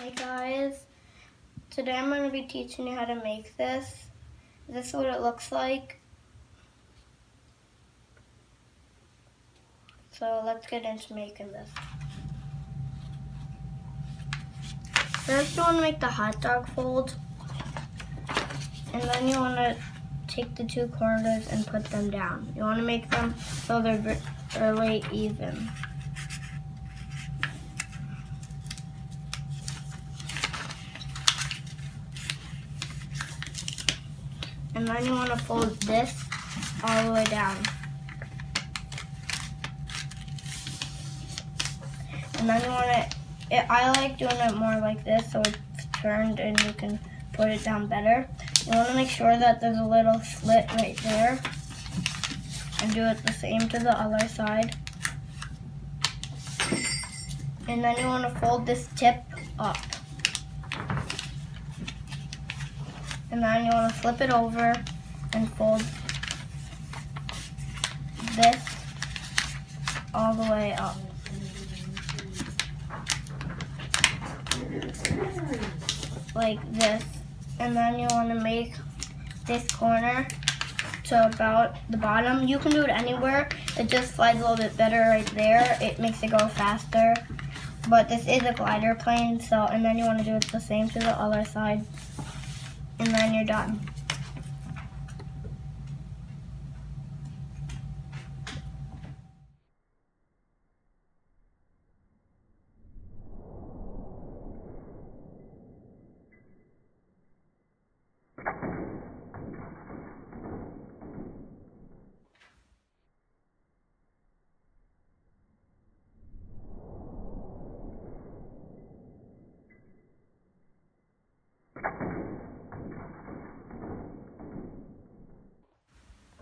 Hi guys, today I'm going to be teaching you how to make this. This is what it looks like. So let's get into making this. First you want to make the hot dog fold, and then you want to take the two corners and put them down. You want to make them so they're really even. And then you want to fold this all the way down. And then you want to, I like doing it more like this so it's turned and you can put it down better. You want to make sure that there's a little slit right there. And do it the same to the other side. And then you want to fold this tip up. And then you want to flip it over and fold this all the way up. Like this. And then you want to make this corner to about the bottom. You can do it anywhere. It just slides a little bit better right there. It makes it go faster. But this is a glider plane, so, and then you want to do it the same to the other side. And then you're done.